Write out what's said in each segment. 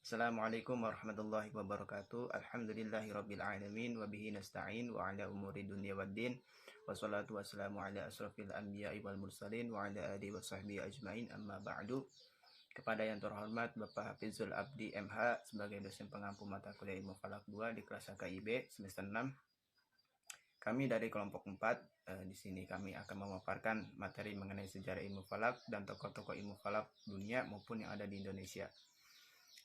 Assalamualaikum warahmatullahi wabarakatuh. Alhamdulillahirabbil alamin wa bihi nasta'in wa ala umuri dunya waddin. Wassalatu wassalamu ala asrofil anbiya'i wal mursalin wa ala alihi wa sahbihi ajmain, amma ba'du. Kepada yang terhormat Bapak Hafizul Abdi MH sebagai dosen pengampu mata kuliah Ilmu Falak 2 di kelas HKIB semester 6. Kami dari kelompok 4 di sini kami akan memaparkan materi mengenai sejarah ilmu falak dan tokoh-tokoh ilmu falak dunia maupun yang ada di Indonesia.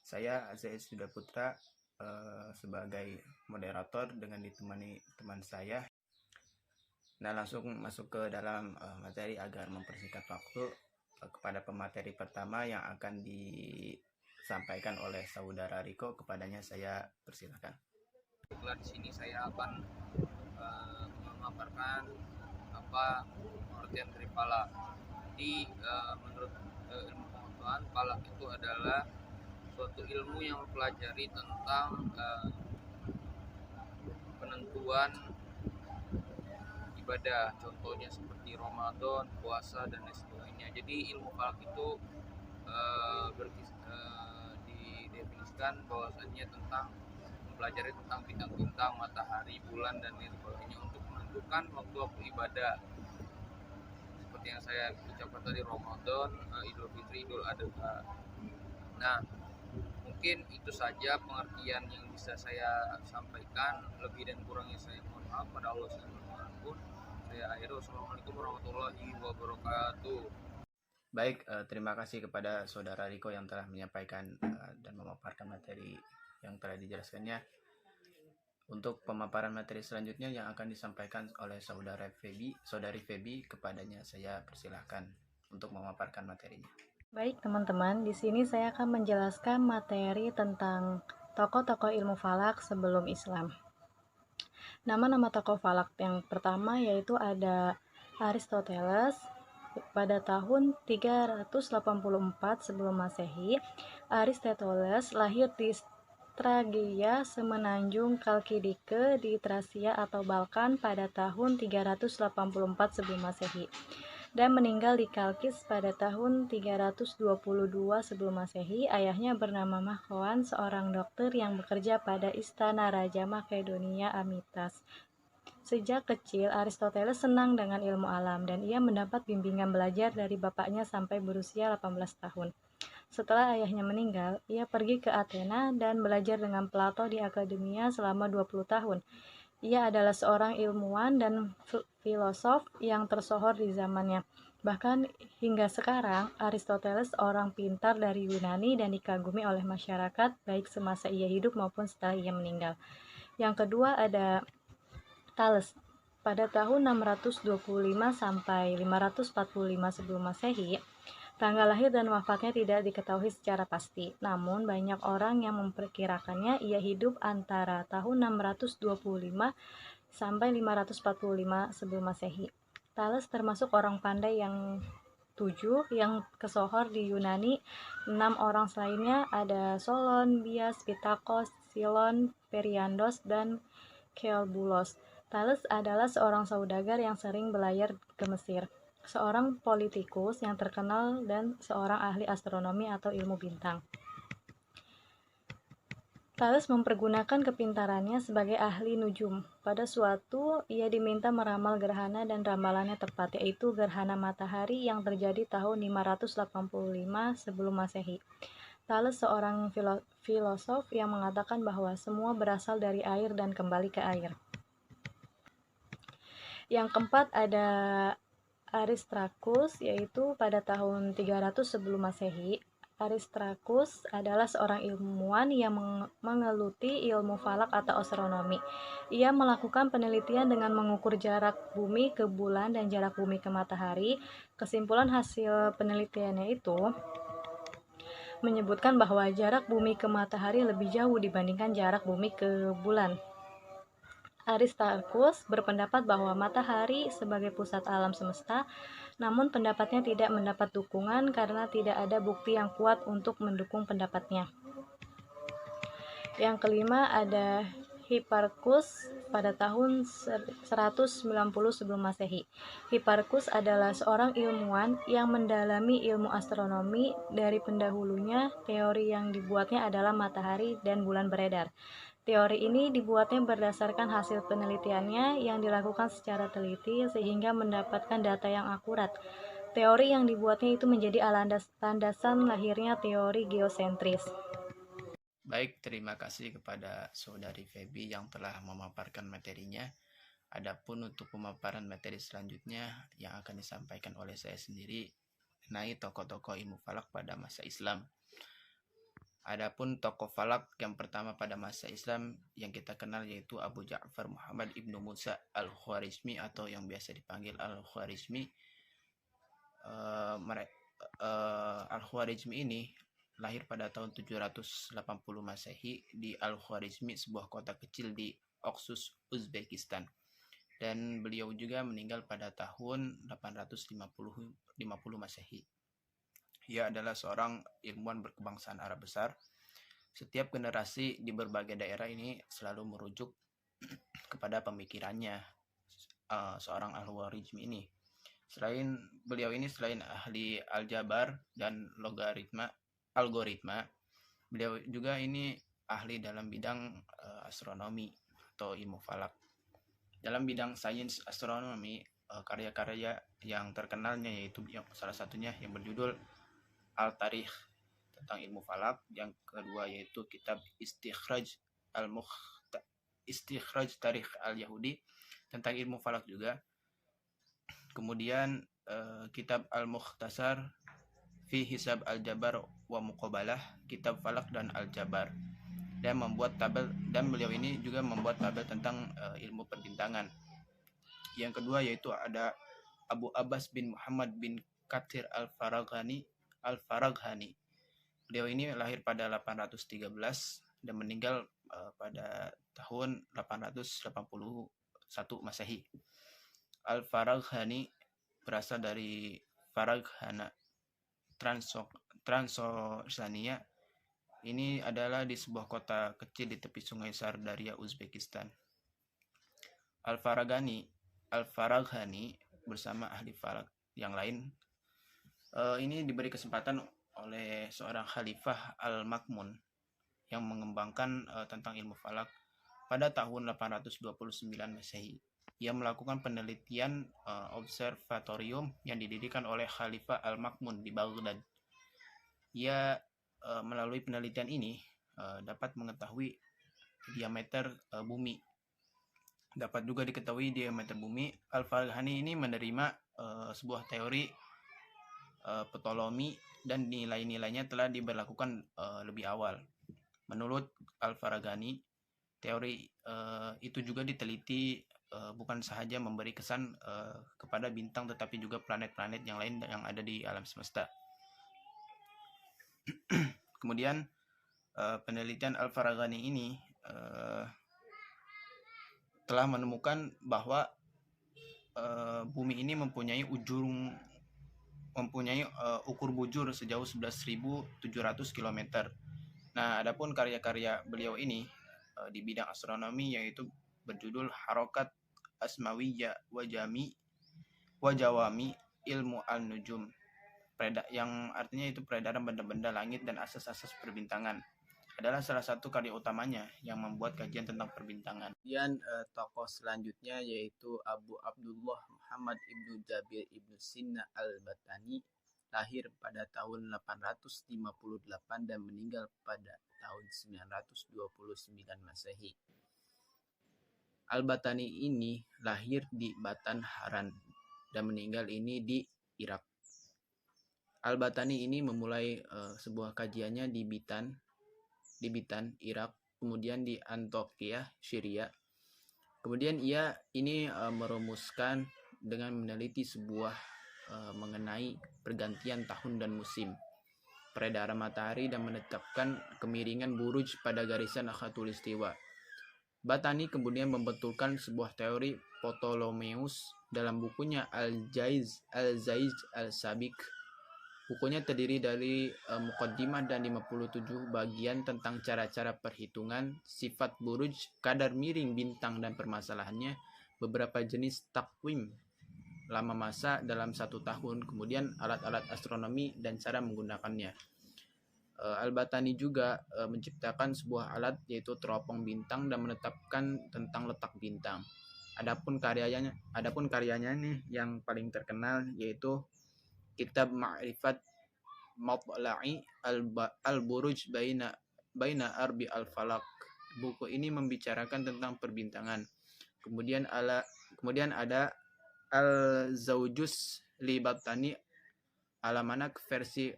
Saya Aziz Yuda Putra sebagai moderator dengan ditemani teman saya. Nah, langsung masuk ke dalam materi agar mempersingkat waktu kepada pemateri pertama yang akan disampaikan oleh saudara Riko. Kepadanya saya persilakan. Di sini saya akan memaparkan apa pengertian dari falak. Jadi menurut ilmu pengetahuan, falak itu adalah suatu ilmu yang mempelajari tentang penentuan ibadah, contohnya seperti Ramadan, puasa dan lain sebagainya. Jadi ilmu falak itu didefinisikan bahwasannya tentang mempelajari tentang bintang-bintang, matahari, bulan dan lain sebagainya untuk menentukan waktu-waktu ibadah. Seperti yang saya ucapkan tadi, Ramadan, Idul Fitri, Idul Adha. Nah, mungkin itu saja pengertian yang bisa saya sampaikan. Lebih dan kurangnya saya mohon maaf pada Allah Subhanahu. Saya akhiri. Wassalamualaikum warahmatullahi wabarakatuh. Baik, terima kasih kepada saudara Riko yang telah menyampaikan dan memaparkan materi yang telah dijelaskannya. Untuk pemaparan materi selanjutnya yang akan disampaikan oleh saudari Febi, kepadanya saya persilahkan untuk memaparkan materinya. Baik teman-teman, di sini saya akan menjelaskan materi tentang tokoh-tokoh ilmu falak sebelum Islam. Nama-nama tokoh falak yang pertama yaitu ada Aristoteles pada tahun 384 sebelum Masehi. Aristoteles lahir di Tragia semenanjung Kalkidike di Tracia atau Balkan pada tahun 384 sebelum Masehi dan meninggal di Kalkis pada tahun 322 sebelum Masehi. Ayahnya bernama Makhwan, seorang dokter yang bekerja pada istana Raja Makedonia Amitas. Sejak kecil, Aristoteles senang dengan ilmu alam dan ia mendapat bimbingan belajar dari bapaknya sampai berusia 18 tahun. Setelah ayahnya meninggal, ia pergi ke Athena dan belajar dengan Plato di akademia selama 20 tahun. Ia adalah seorang ilmuwan dan filosof yang tersohor di zamannya. Bahkan hingga sekarang, Aristoteles orang pintar dari Yunani dan dikagumi oleh masyarakat baik semasa ia hidup maupun setelah ia meninggal. Yang kedua ada Thales. Pada tahun 625 sampai 545 sebelum Masehi, tanggal lahir dan wafatnya tidak diketahui secara pasti. Namun banyak orang yang memperkirakannya ia hidup antara tahun 625 sampai 545 sebelum Masehi. Thales termasuk orang pandai yang 7 yang kesohor di Yunani. 6 orang selainnya ada Solon, Bias, Pitakos, Silon, Periandos, dan Kelbulos. Thales adalah seorang saudagar yang sering berlayar ke Mesir, seorang politikus yang terkenal dan seorang ahli astronomi atau ilmu bintang. Thales mempergunakan kepintarannya sebagai ahli nujum. Pada suatu, ia diminta meramal gerhana dan ramalannya tepat, yaitu gerhana matahari yang terjadi tahun 585 sebelum Masehi. Thales seorang filosof yang mengatakan bahwa semua berasal dari air dan kembali ke air. Yang keempat ada Aristarchus, yaitu pada tahun 300 sebelum Masehi. Aristarchus adalah seorang ilmuwan yang menggeluti ilmu falak atau astronomi. Ia melakukan penelitian dengan mengukur jarak bumi ke bulan dan jarak bumi ke matahari. Kesimpulan hasil penelitiannya itu menyebutkan bahwa jarak bumi ke matahari lebih jauh dibandingkan jarak bumi ke bulan. Aristarchus berpendapat bahwa matahari sebagai pusat alam semesta, namun pendapatnya tidak mendapat dukungan karena tidak ada bukti yang kuat untuk mendukung pendapatnya. Yang kelima ada Hipparchus pada tahun 190 sebelum Masehi. Hipparchus adalah seorang ilmuwan yang mendalami ilmu astronomi. Dari pendahulunya, teori yang dibuatnya adalah matahari dan bulan beredar. Teori ini dibuatnya berdasarkan hasil penelitiannya yang dilakukan secara teliti sehingga mendapatkan data yang akurat. Teori yang dibuatnya itu menjadi landasan lahirnya teori geosentris. Baik, terima kasih kepada Saudari Feby yang telah memaparkan materinya. Adapun untuk pemaparan materi selanjutnya yang akan disampaikan oleh saya sendiri mengenai tokoh-tokoh ilmu falak pada masa Islam. Adapun tokoh falak yang pertama pada masa Islam yang kita kenal yaitu Abu Ja'far Muhammad ibnu Musa al-Khwarizmi atau yang biasa dipanggil al-Khwarizmi. Al-Khwarizmi ini lahir pada tahun 780 Masehi di Al-Khwarizmi, sebuah kota kecil di Oxus, Uzbekistan. Dan beliau juga meninggal pada tahun 850 Masehi. Ia adalah seorang ilmuwan berkebangsaan Arab besar. Setiap generasi di berbagai daerah ini selalu merujuk kepada pemikirannya seorang Al-Khwarizmi ini. Beliau ini selain ahli aljabar dan algoritma, beliau juga ini ahli dalam bidang astronomi atau ilmu falak. Dalam bidang sains astronomi, karya-karya yang terkenalnya yaitu salah satunya yang berjudul Al-Tarikh tentang ilmu falak, yang kedua yaitu kitab Istikhraj Tarikh Al-Yahudi tentang ilmu falak juga. Kemudian kitab Al-Mukhtasar fi Hisab Al-Jabar wa Muqabalah, kitab falak dan Al-Jabar. Dan beliau ini juga membuat tabel tentang ilmu perbintangan. Yang kedua yaitu ada Abu Abbas bin Muhammad bin Katsir Al-Faraghani. Beliau ini lahir pada 813 dan meninggal pada tahun 881 Masehi. Al-Faraghani berasal dari Faraghana, Transosania. Ini adalah di sebuah kota kecil di tepi sungai Sardaria, Uzbekistan. Al-Faraghani bersama ahli falak yang lain ini diberi kesempatan oleh seorang Khalifah Al-Ma'mun yang mengembangkan tentang ilmu falak pada tahun 829 Masehi. Ia melakukan penelitian observatorium yang didirikan oleh Khalifah Al-Ma'mun di Baghdad. Ia melalui penelitian ini dapat mengetahui diameter bumi. Dapat juga diketahui diameter bumi. Al-Faraghani ini menerima sebuah teori Ptolemy dan nilai-nilainya telah diberlakukan lebih awal. Menurut Al-Faraghani, teori itu juga diteliti bukan sahaja memberi kesan kepada bintang tetapi juga planet-planet yang lain yang ada di alam semesta. Kemudian penelitian Al-Faraghani ini telah menemukan bahwa bumi ini mempunyai ukur bujur sejauh 11.700 km. Nah, adapun karya-karya beliau ini di bidang astronomi yaitu berjudul Harokat Asmawiyya wa Jawami Ilmu Al-Nujum, yang artinya itu peredaran benda-benda langit dan asas-asas perbintangan, adalah salah satu karya utamanya yang membuat kajian tentang perbintangan. Kemudian tokoh selanjutnya yaitu Abu Abdullah Muhammad ibnu Jabir ibnu Sinna al-Batani, lahir pada tahun 858 dan meninggal pada tahun 929 Masehi. Al-Batani ini lahir di Batan Haran dan meninggal ini di Irak. Al-Batani ini memulai sebuah kajiannya di Bitan, Irak, kemudian di Antakya, Syria. Kemudian ia ini merumuskan dengan meneliti sebuah mengenai pergantian tahun dan musim, peredaran matahari, dan menetapkan kemiringan buruj pada garisan khatulistiwa. Batani kemudian membetulkan sebuah teori Ptolemeus dalam bukunya Al-Zaiz Al-Sabiq. Bukunya terdiri dari muqaddimah dan 57 bagian tentang cara-cara perhitungan, sifat buruj, kadar miring bintang dan permasalahannya, beberapa jenis takwim, lama masa dalam 1 tahun, kemudian alat-alat astronomi dan cara menggunakannya. Al-Batani juga menciptakan sebuah alat yaitu teropong bintang dan menetapkan tentang letak bintang. Adapun karyanya nih yang paling terkenal yaitu Kitab Ma'rifat Matla'i al-Buruj Baina Arbi al-Falak. Buku ini membicarakan tentang perbintangan. Kemudian ada Al-Zawjus li Batani Alamanak versi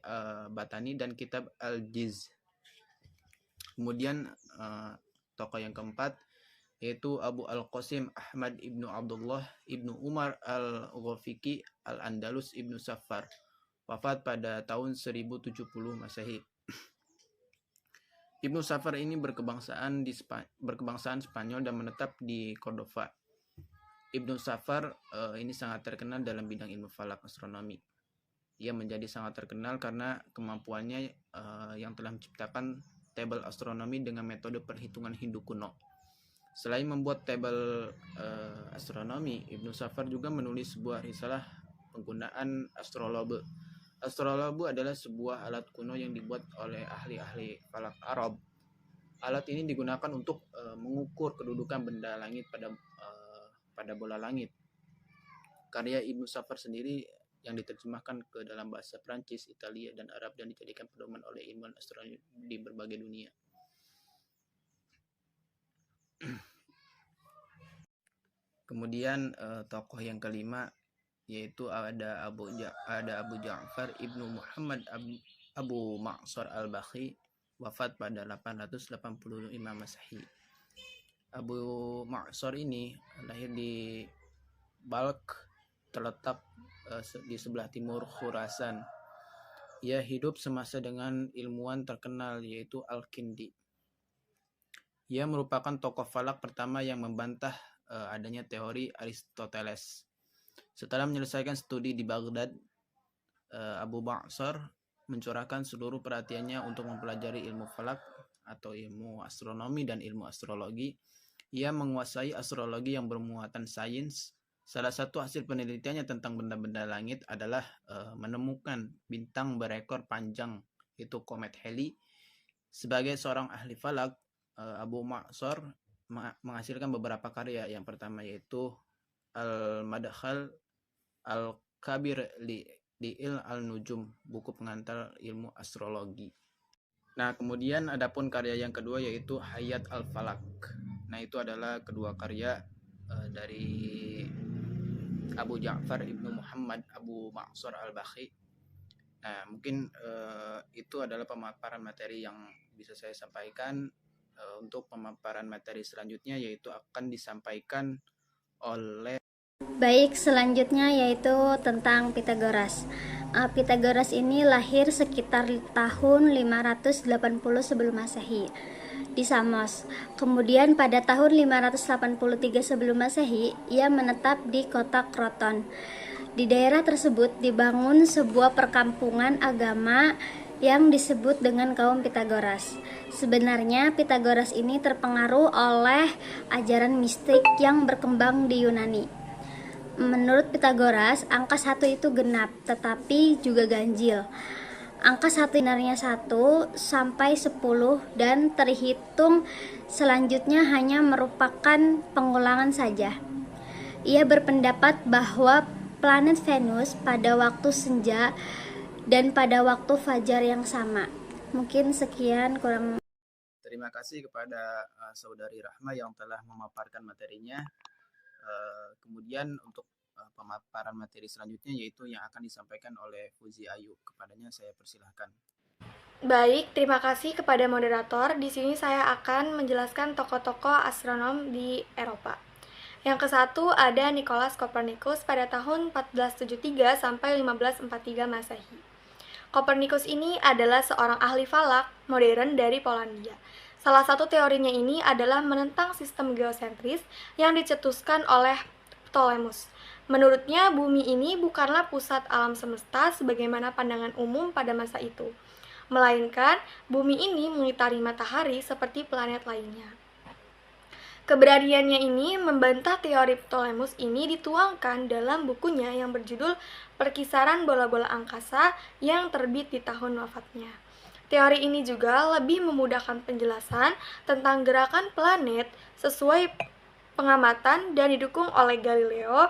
Batani dan Kitab Al-Jiz. Kemudian tokoh yang keempat yaitu Abu Al-Qasim Ahmad ibnu Abdullah ibnu Umar Al-Ghafiqi Al-Andalus ibnu Safar, wafat pada tahun 1070 Masehi. Ibnu Safar ini berkebangsaan Spanyol dan menetap di Cordova. Ibnu Safar ini sangat terkenal dalam bidang ilmu falak astronomi. Ia menjadi sangat terkenal karena kemampuannya yang telah menciptakan tabel astronomi dengan metode perhitungan Hindu kuno. Selain membuat tabel astronomi, Ibnu Safar juga menulis sebuah risalah penggunaan astrolabe. Astrolabe adalah sebuah alat kuno yang dibuat oleh ahli-ahli falak Arab. Alat ini digunakan untuk mengukur kedudukan benda langit pada bola langit. Karya Ibnu Safar sendiri yang diterjemahkan ke dalam bahasa Prancis, Italia, dan Arab dan dijadikan pedoman oleh ilmuwan astronomi di berbagai dunia. Kemudian tokoh yang kelima yaitu ada Abu Ja'far ibnu Muhammad Abu Ma'sar al-Bakhi, wafat pada 885 Masehi. Abu Ma'sar ini lahir di Balkh, terletak di sebelah timur Khurasan. Ia hidup semasa dengan ilmuwan terkenal yaitu Al-Kindi. Ia merupakan tokoh falak pertama yang membantah adanya teori Aristoteles. Setelah menyelesaikan studi di Baghdad, Abu Ma'sar mencurahkan seluruh perhatiannya untuk mempelajari ilmu falak atau ilmu astronomi dan ilmu astrologi. Ia menguasai astrologi yang bermuatan sains. Salah satu hasil penelitiannya tentang benda-benda langit adalah menemukan bintang berekor panjang, yaitu komet Halley. Sebagai seorang ahli falak, Abu Ma'sar menghasilkan beberapa karya. Yang pertama yaitu Al-Madkhal Al-Kabir li al-Nujum, buku pengantar ilmu astrologi. Nah, kemudian adapun karya yang kedua yaitu Hayat al-Falak. Nah, itu adalah kedua karya dari Abu Ja'far ibnu Muhammad Abu Ma'sar al-Bakhi. Nah, mungkin itu adalah pemaparan materi yang bisa saya sampaikan. Untuk pemaparan materi selanjutnya yaitu akan disampaikan oleh Baik, selanjutnya yaitu tentang Pythagoras. Pythagoras ini lahir sekitar tahun 580 sebelum Masehi di Samos. Kemudian pada tahun 583 sebelum Masehi, ia menetap di kota Kroton. Di daerah tersebut dibangun sebuah perkampungan agama yang disebut dengan kaum Pythagoras. Sebenarnya Pythagoras ini terpengaruh oleh ajaran mistik yang berkembang di Yunani. Menurut Pythagoras, angka 1 itu genap, tetapi juga ganjil. Angka 1 sebenarnya 1 sampai 10 dan terhitung selanjutnya hanya merupakan pengulangan saja. Ia berpendapat bahwa planet Venus pada waktu senja dan pada waktu fajar yang sama. Mungkin sekian kurang. Terima kasih kepada Saudari Rahma yang telah memaparkan materinya. Kemudian untuk pemaparan materi selanjutnya yaitu yang akan disampaikan oleh Fuzi Ayu. Kepadanya saya persilahkan. Baik, terima kasih kepada moderator. Di sini saya akan menjelaskan tokoh-tokoh astronom di Eropa. Yang ke-1 ada Nicolaus Copernicus pada tahun 1473 sampai 1543 Masehi. Copernicus ini adalah seorang ahli falak modern dari Polandia. Salah satu teorinya ini adalah menentang sistem geosentris yang dicetuskan oleh Ptolemus. Menurutnya, bumi ini bukanlah pusat alam semesta sebagaimana pandangan umum pada masa itu, melainkan bumi ini mengitari matahari seperti planet lainnya. Keberaniannya ini membantah teori Ptolemus ini dituangkan dalam bukunya yang berjudul Perkisaran Bola-Bola Angkasa yang terbit di tahun wafatnya. Teori ini juga lebih memudahkan penjelasan tentang gerakan planet sesuai pengamatan dan didukung oleh Galileo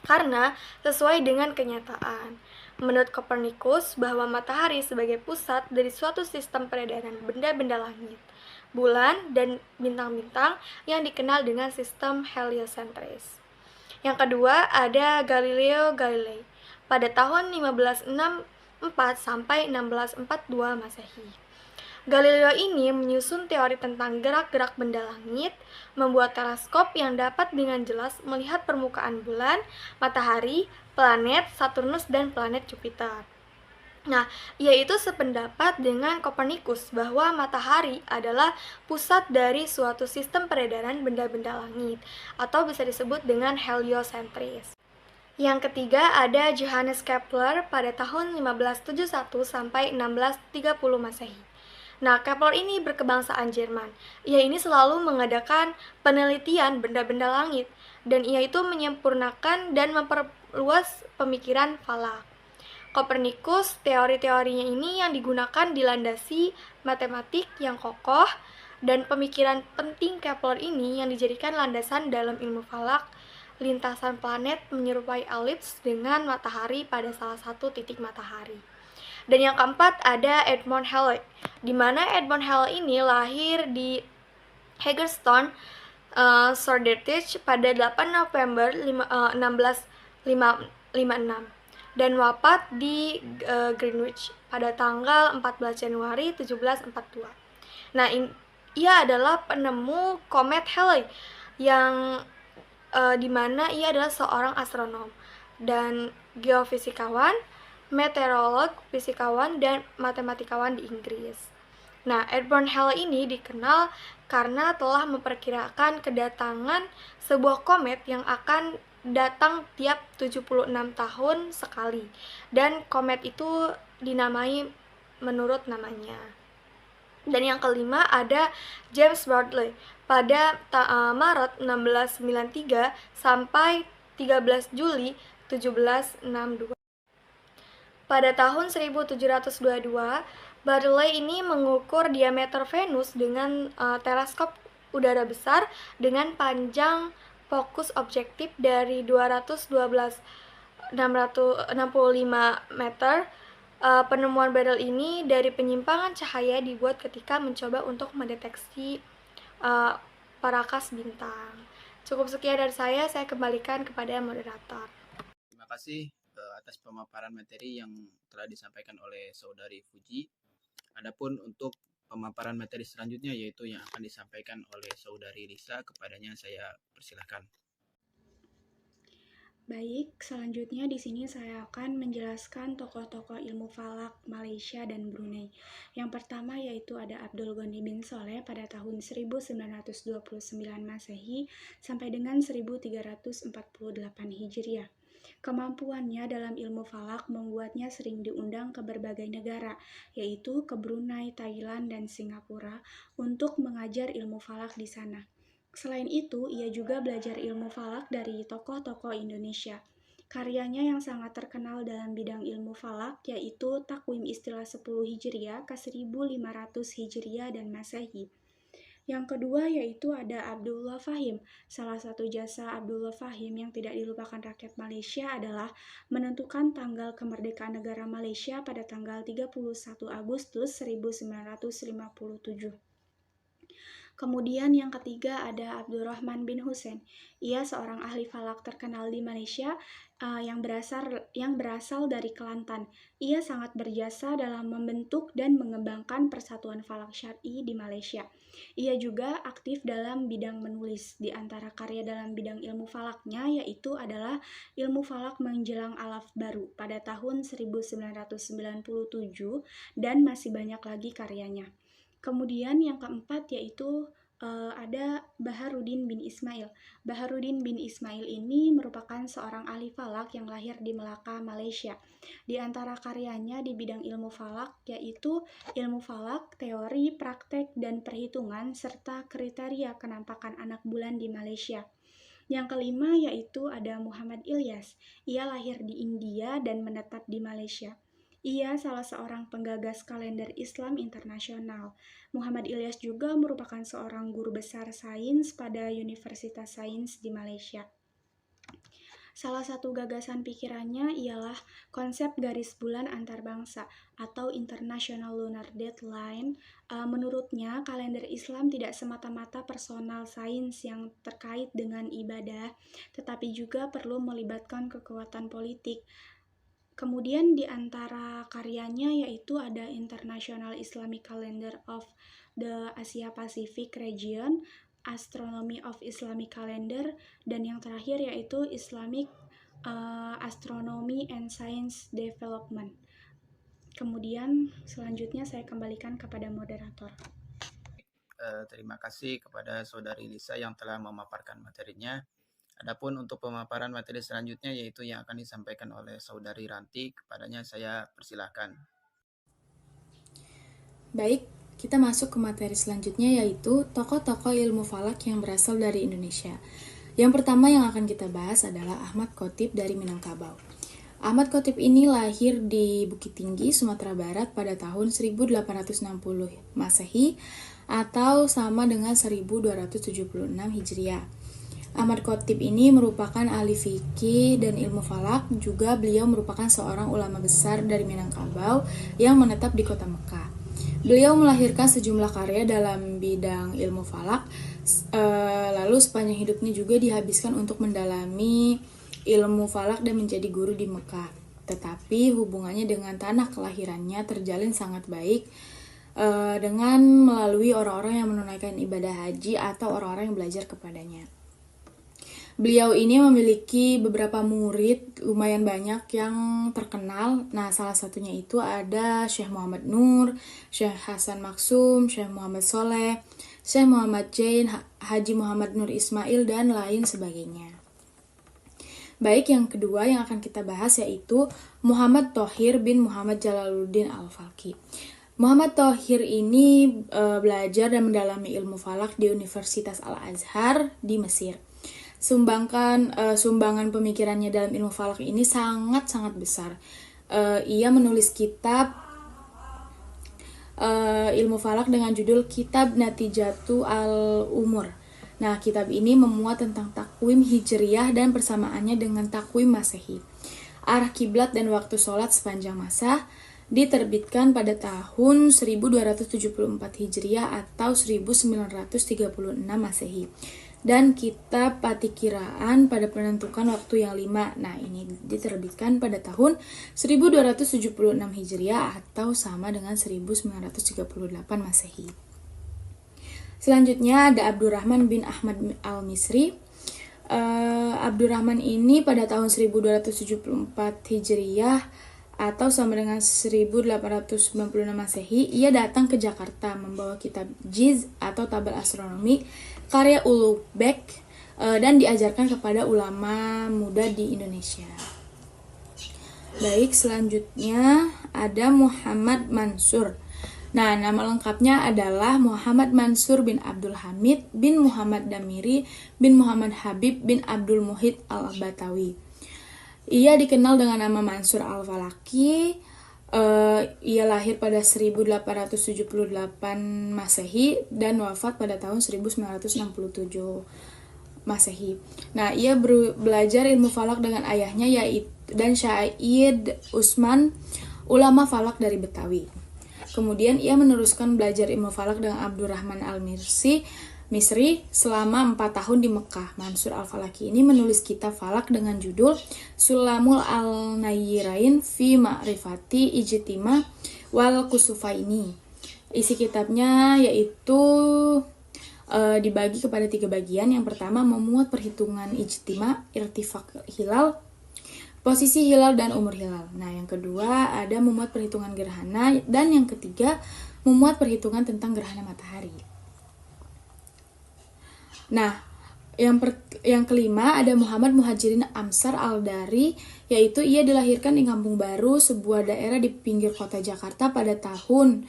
karena sesuai dengan kenyataan. Menurut Kopernikus bahwa matahari sebagai pusat dari suatu sistem peredaran benda-benda langit, bulan, dan bintang-bintang yang dikenal dengan sistem heliosentris. Yang kedua ada Galileo Galilei pada tahun 1564 sampai 1642 Masehi. Galileo ini menyusun teori tentang gerak-gerak benda langit, membuat teleskop yang dapat dengan jelas melihat permukaan bulan, matahari, planet Saturnus, dan planet Jupiter. Nah, ia itu sependapat dengan Kopernikus bahwa matahari adalah pusat dari suatu sistem peredaran benda-benda langit, atau bisa disebut dengan heliosentris. Yang ketiga ada Johannes Kepler pada tahun 1571 sampai 1630 Masehi. Nah, Kepler ini berkebangsaan Jerman. Ia ini selalu mengadakan penelitian benda-benda langit, dan ia itu menyempurnakan dan memperluas pemikiran falak. Kopernikus, teori-teorinya ini yang digunakan dilandasi matematik yang kokoh, dan pemikiran penting Kepler ini yang dijadikan landasan dalam ilmu falak. Lintasan planet menyerupai elips dengan matahari pada salah satu titik matahari. Dan yang keempat ada Edmund Halley, di mana Edmund Halley ini lahir di Hagerstown, Shoreditch pada 8 November 1656 dan wafat di Greenwich pada tanggal 14 Januari 1742. Nah, ia adalah penemu komet Halley yang di mana ia adalah seorang astronom dan geofisikawan, meteorolog, fisikawan, dan matematikawan di Inggris. Nah, Edmund Halley ini dikenal karena telah memperkirakan kedatangan sebuah komet yang akan datang tiap 76 tahun sekali, dan komet itu dinamai menurut namanya. Dan yang kelima ada James Bartley pada Maret 1693 sampai 13 Juli 1762. Pada tahun 1722, Bartley ini mengukur diameter Venus dengan teleskop udara besar dengan panjang fokus objektif dari 212,665 meter. Penemuan Bartley ini dari penyimpangan cahaya dibuat ketika mencoba untuk mendeteksi parakas bintang. Cukup sekian dari saya kembalikan kepada moderator. Terima kasih atas pemaparan materi yang telah disampaikan oleh saudari Fuji. Adapun untuk pemaparan materi selanjutnya yaitu yang akan disampaikan oleh saudari Lisa, kepadanya saya persilahkan. Baik, selanjutnya di sini saya akan menjelaskan tokoh-tokoh ilmu falak Malaysia dan Brunei. Yang pertama yaitu ada Abdul Ghani bin Soleh pada tahun 1929 Masehi sampai dengan 1348 Hijriah. Kemampuannya dalam ilmu falak membuatnya sering diundang ke berbagai negara, yaitu ke Brunei, Thailand, dan Singapura untuk mengajar ilmu falak di sana. Selain itu, ia juga belajar ilmu falak dari tokoh-tokoh Indonesia. Karyanya yang sangat terkenal dalam bidang ilmu falak yaitu Takwim Istilah 10 Hijriah ke 1500 Hijriah dan Masehi. Yang kedua yaitu ada Abdullah Fahim. Salah satu jasa Abdullah Fahim yang tidak dilupakan rakyat Malaysia adalah menentukan tanggal kemerdekaan negara Malaysia pada tanggal 31 Agustus 1957. Kemudian yang ketiga ada Abdurrahman bin Husain. Ia seorang ahli falak terkenal di Malaysia yang berasal dari Kelantan. Ia sangat berjasa dalam membentuk dan mengembangkan persatuan falak syar'i di Malaysia. Ia juga aktif dalam bidang menulis. Di antara karya dalam bidang ilmu falaknya yaitu adalah Ilmu Falak Menjelang Alaf Baru pada tahun 1997 dan masih banyak lagi karyanya. Kemudian yang keempat yaitu ada Baharudin bin Ismail. Baharudin bin Ismail ini merupakan seorang ahli falak yang lahir di Melaka, Malaysia. Di antara karyanya di bidang ilmu falak yaitu ilmu falak, teori, praktek, dan perhitungan, serta kriteria kenampakan anak bulan di Malaysia. Yang kelima yaitu ada Muhammad Ilyas. Ia lahir di India dan menetap di Malaysia. Ia salah seorang penggagas kalender Islam internasional. Muhammad Ilyas juga merupakan seorang guru besar sains pada Universitas Sains di Malaysia. Salah satu gagasan pikirannya ialah konsep garis bulan antarbangsa atau International Lunar Deadline. Menurutnya, kalender Islam tidak semata-mata personal sains yang terkait dengan ibadah, tetapi juga perlu melibatkan kekuatan politik. Kemudian di antara karyanya yaitu ada International Islamic Calendar of the Asia Pacific Region, Astronomy of Islamic Calendar, dan yang terakhir yaitu Islamic Astronomy and Science Development. Kemudian selanjutnya saya kembalikan kepada moderator. Terima kasih kepada Saudari Lisa yang telah memaparkan materinya. Adapun untuk pemaparan materi selanjutnya yaitu yang akan disampaikan oleh Saudari Ranti, kepadanya saya persilahkan. Baik, kita masuk ke materi selanjutnya yaitu tokoh-tokoh ilmu falak yang berasal dari Indonesia. Yang pertama yang akan kita bahas adalah Ahmad Khatib dari Minangkabau. Ahmad Khatib ini lahir di Bukit Tinggi, Sumatera Barat pada tahun 1860 Masehi atau sama dengan 1276 Hijriah. Ahmad Khatib ini merupakan ahli fikih dan ilmu falak, juga beliau merupakan seorang ulama besar dari Minangkabau yang menetap di kota Mekah. Beliau melahirkan sejumlah karya dalam bidang ilmu falak, lalu sepanjang hidupnya juga dihabiskan untuk mendalami ilmu falak dan menjadi guru di Mekah. Tetapi hubungannya dengan tanah kelahirannya terjalin sangat baik dengan melalui orang-orang yang menunaikan ibadah haji atau orang-orang yang belajar kepadanya. Beliau ini memiliki beberapa murid lumayan banyak yang terkenal. Nah, salah satunya itu ada Syekh Muhammad Nur, Syekh Hasan Maksum, Syekh Muhammad Soleh, Syekh Muhammad Jain, Haji Muhammad Nur Ismail, dan lain sebagainya. Baik, yang kedua yang akan kita bahas yaitu Muhammad Thohir bin Muhammad Jalaluddin Al-Falki. Muhammad Thohir ini belajar dan mendalami ilmu falak di Universitas Al-Azhar di Mesir. Sumbangan pemikirannya dalam ilmu falak ini sangat-sangat besar. Ia menulis kitab ilmu falak dengan judul Kitab Natijatu Al-Umur. Nah, kitab ini memuat tentang takwim Hijriyah dan persamaannya dengan takwim Masehi. Arah kiblat dan waktu sholat sepanjang masa diterbitkan pada tahun 1274 Hijriah atau 1936 Masehi. Dan kitab Patikiraan pada penentukan waktu yang 5. Nah, ini diterbitkan pada tahun 1276 Hijriah atau sama dengan 1938 Masehi. Selanjutnya ada Abdurrahman bin Ahmad Al-Misri. Abdurrahman ini pada tahun 1274 Hijriah atau sama dengan 1896 Masehi, ia datang ke Jakarta membawa kitab Jiz atau tabel astronomi karya Ulugh-Beg dan diajarkan kepada ulama muda di Indonesia. Baik, selanjutnya ada Muhammad Mansur. Nah, nama lengkapnya adalah Muhammad Mansur bin Abdul Hamid bin Muhammad Damiri bin Muhammad Habib bin Abdul Muhid Al-Batawi. Ia dikenal dengan nama Mansur Al-Falaki. Ia lahir pada 1878 Masehi dan wafat pada tahun 1967 Masehi. Nah, ia belajar ilmu falak dengan ayahnya yaitu dan Syahid Usman, ulama falak dari Betawi. Kemudian ia meneruskan belajar ilmu falak dengan Abdurrahman Al-Misri selama 4 tahun di Mekah. Mansur Al-Falaki ini menulis kitab falak dengan judul Sulamul Al-Nayyirain fi Ma'rifati Ijtima wal Kusufaini. Isi kitabnya yaitu dibagi kepada 3 bagian. Yang pertama memuat perhitungan ijtima, irtifak hilal, posisi hilal dan umur hilal. Nah, yang kedua ada memuat perhitungan gerhana, dan yang ketiga memuat perhitungan tentang gerhana matahari. Nah, yang kelima ada Muhammad Muhajirin Amsar Al-Dari, yaitu ia dilahirkan di Kampung Baru, sebuah daerah di pinggir kota Jakarta pada tahun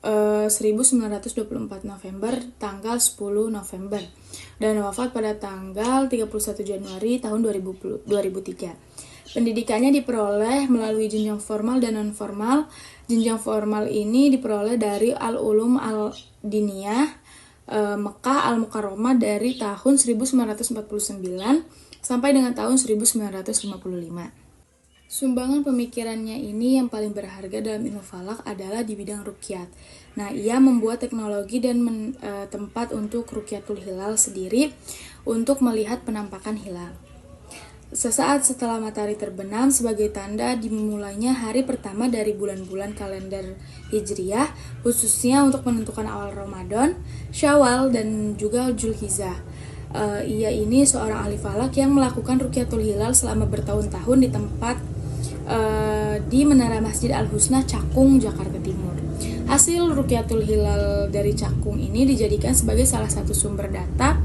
1924 November, tanggal 10 November, dan wafat pada tanggal 31 Januari tahun 2003. Pendidikannya diperoleh melalui jenjang formal dan non-formal. Jenjang formal ini diperoleh dari Al-Ulum Al-Diniyah Mekah Al-Mukarramah dari tahun 1949 sampai dengan tahun 1955. Sumbangan pemikirannya ini yang paling berharga dalam ilmu falak adalah di bidang ruqyat. Nah, ia membuat teknologi dan tempat untuk ruqyatul hilal sendiri untuk melihat penampakan hilal. Sesaat setelah matahari terbenam sebagai tanda dimulainya hari pertama dari bulan-bulan kalender Hijriyah, khususnya untuk menentukan awal Ramadan, Syawal, dan juga Zulhijjah. Ia ini seorang ahli falak yang melakukan ruqyatul hilal selama bertahun-tahun di tempat di Menara Masjid Al-Husna, Cakung, Jakarta Timur. Hasil ruqyatul hilal dari Cakung ini dijadikan sebagai salah satu sumber data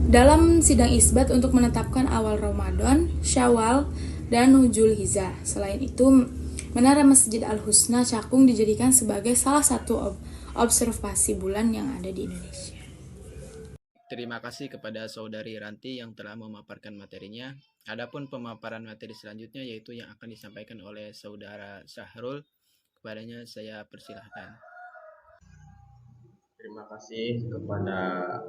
dalam sidang isbat untuk menetapkan awal Ramadan, Syawal, dan Zulhijjah. Selain itu, Menara Masjid Al-Husna Cakung dijadikan sebagai salah satu observasi bulan yang ada di Indonesia. Terima kasih kepada Saudari Ranti yang telah memaparkan materinya. Adapun pemaparan materi selanjutnya yaitu yang akan disampaikan oleh Saudara Syahrul. Kepadanya saya persilahkan. Terima kasih kepada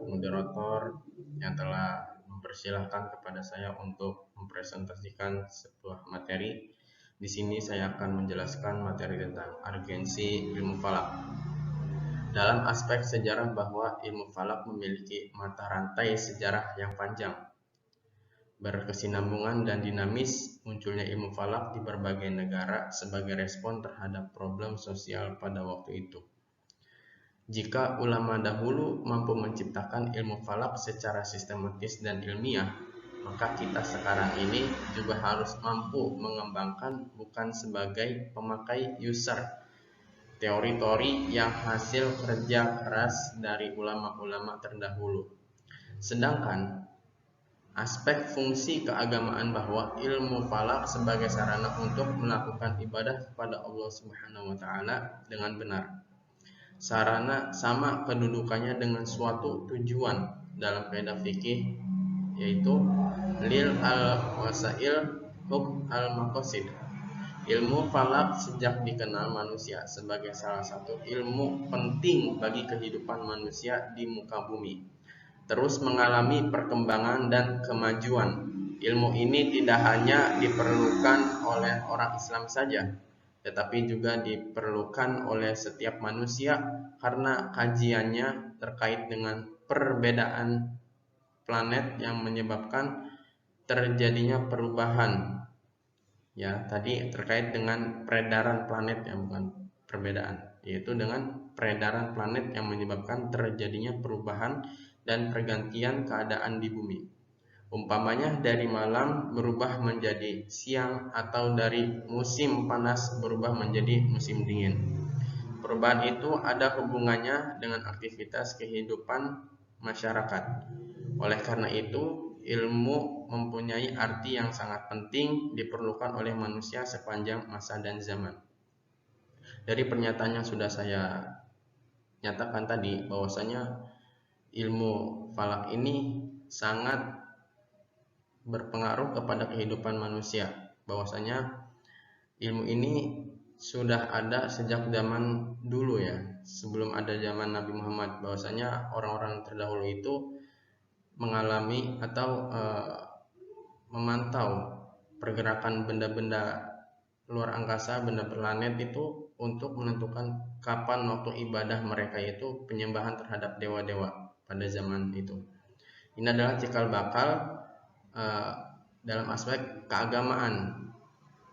moderator yang telah mempersilahkan kepada saya untuk mempresentasikan sebuah materi. Di sini saya akan menjelaskan materi tentang urgensi ilmu falak. Dalam aspek sejarah bahwa ilmu falak memiliki mata rantai sejarah yang panjang, berkesinambungan dan dinamis. Munculnya ilmu falak di berbagai negara sebagai respon terhadap problem sosial pada waktu itu. Jika ulama dahulu mampu menciptakan ilmu falak secara sistematis dan ilmiah, maka kita sekarang ini juga harus mampu mengembangkan bukan sebagai pemakai user teori-teori yang hasil kerja keras dari ulama-ulama terdahulu. Sedangkan aspek fungsi keagamaan bahwa ilmu falak sebagai sarana untuk melakukan ibadah kepada Allah Subhanahu wa taala dengan benar. Sarana sama kedudukannya dengan suatu tujuan dalam kaidah fikih, yaitu lil al-wasail hub al-maqasid. Ilmu falak sejak dikenal manusia sebagai salah satu ilmu penting bagi kehidupan manusia di muka bumi, terus mengalami perkembangan dan kemajuan. Ilmu ini tidak hanya diperlukan oleh orang Islam saja, tetapi juga diperlukan oleh setiap manusia karena kajiannya terkait dengan perbedaan planet yang menyebabkan terjadinya perubahan. Ya, tadi terkait dengan peredaran planet, ya, bukan perbedaan, yaitu dengan peredaran planet yang menyebabkan terjadinya perubahan dan pergantian keadaan di bumi. Umpamanya dari malam berubah menjadi siang atau dari musim panas berubah menjadi musim dingin. Perubahan itu ada hubungannya dengan aktivitas kehidupan masyarakat. Oleh karena itu, ilmu mempunyai arti yang sangat penting diperlukan oleh manusia sepanjang masa dan zaman. Dari pernyataan yang sudah saya nyatakan tadi, bahwasanya ilmu falak ini sangat berpengaruh kepada kehidupan manusia. Bahwasanya ilmu ini sudah ada sejak zaman dulu, ya, sebelum ada zaman Nabi Muhammad. Bahwasanya orang-orang terdahulu itu mengalami atau memantau pergerakan benda-benda luar angkasa, benda planet itu untuk menentukan kapan waktu ibadah mereka, yaitu penyembahan terhadap dewa-dewa pada zaman itu. Ini adalah cikal bakal dalam aspek keagamaan,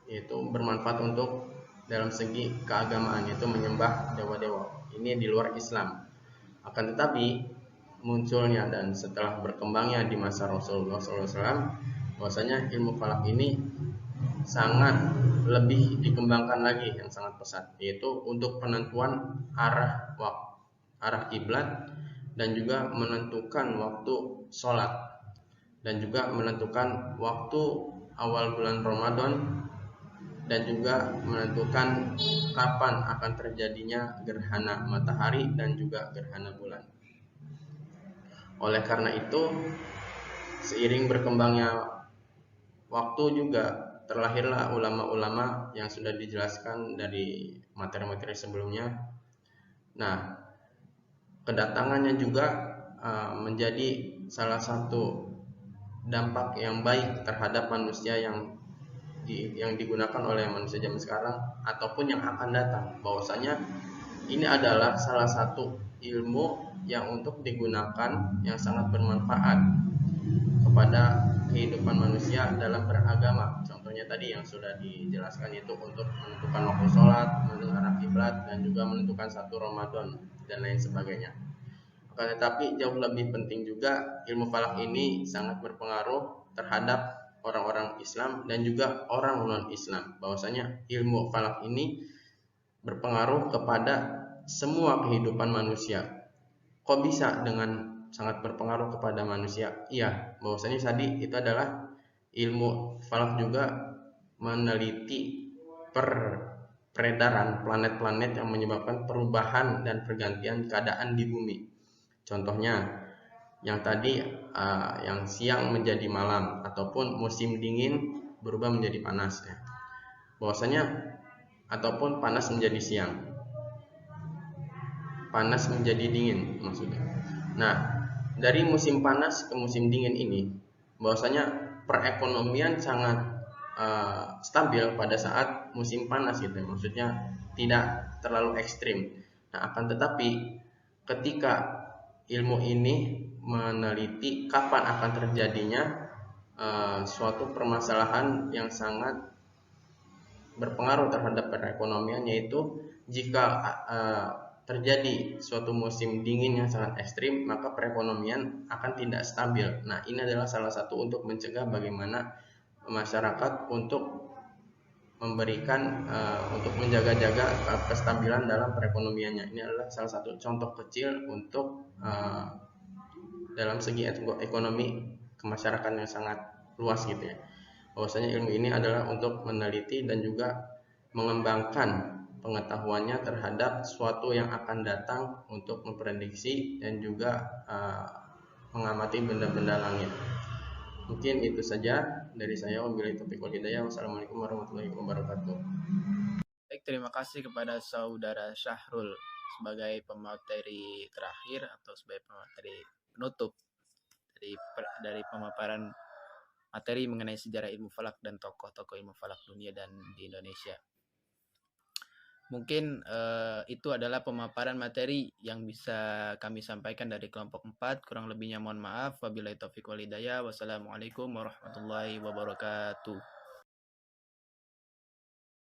yaitu bermanfaat untuk dalam segi keagamaan, yaitu menyembah dewa-dewa. Ini di luar Islam. Akan tetapi munculnya dan setelah berkembangnya di masa Rasulullah SAW, bahwasanya ilmu falak ini sangat lebih dikembangkan lagi, yang sangat pesat, yaitu untuk penentuan arah kiblat dan juga menentukan waktu sholat, dan juga menentukan waktu awal bulan Ramadan, dan juga menentukan kapan akan terjadinya gerhana matahari dan juga gerhana bulan. Oleh karena itu, seiring berkembangnya waktu juga terlahirlah ulama-ulama yang sudah dijelaskan dari materi-materi sebelumnya. Nah, kedatangannya juga menjadi salah satu dampak yang baik terhadap manusia yang digunakan oleh manusia zaman sekarang ataupun yang akan datang, bahwasanya ini adalah salah satu ilmu yang untuk digunakan yang sangat bermanfaat kepada kehidupan manusia dalam beragama. Contohnya tadi yang sudah dijelaskan, itu untuk menentukan waktu sholat, menentukan arah kiblat, dan juga menentukan satu Ramadan dan lain sebagainya. Akan tetapi jauh lebih penting juga, ilmu falak ini sangat berpengaruh terhadap orang-orang Islam dan juga orang non-Islam. Bahwasanya ilmu falak ini berpengaruh kepada semua kehidupan manusia. Kok bisa dengan sangat berpengaruh kepada manusia? Iya, bahwasanya tadi itu adalah ilmu falak juga meneliti peredaran planet-planet yang menyebabkan perubahan dan pergantian keadaan di bumi. Contohnya yang tadi yang siang menjadi malam ataupun musim dingin berubah menjadi panas ya. Bahwasanya ataupun panas menjadi siang, panas menjadi dingin maksudnya. Nah, dari musim panas ke musim dingin ini, bahwasanya perekonomian sangat stabil pada saat musim panas gitu, maksudnya tidak terlalu ekstrim. Nah, akan tetapi ketika ilmu ini meneliti kapan akan terjadinya suatu permasalahan yang sangat berpengaruh terhadap perekonomian, yaitu jika terjadi suatu musim dingin yang sangat ekstrim, maka perekonomian akan tidak stabil. Nah, ini adalah salah satu untuk mencegah bagaimana masyarakat untuk memberikan untuk menjaga-jaga kestabilan dalam perekonomiannya. Ini adalah salah satu contoh kecil untuk dalam segi ekonomi kemasyarakatan yang sangat luas gitu ya. Bahwasanya ilmu ini adalah untuk meneliti dan juga mengembangkan pengetahuannya terhadap suatu yang akan datang, untuk memprediksi dan juga mengamati benda-benda langit. Mungkin itu saja dari saya. Wabillahi taufiq wal hidayah. Wassalamualaikum warahmatullahi wabarakatuh. Baik, terima kasih kepada saudara Syahrul sebagai pemateri terakhir atau sebagai pemateri penutup dari pemaparan materi mengenai sejarah ilmu falak dan tokoh-tokoh ilmu falak dunia dan di Indonesia. Mungkin itu adalah pemaparan materi yang bisa kami sampaikan dari kelompok 4. Kurang lebihnya mohon maaf. Wabillahi taufiq wal hidayah. Wassalamualaikum warahmatullahi wabarakatuh.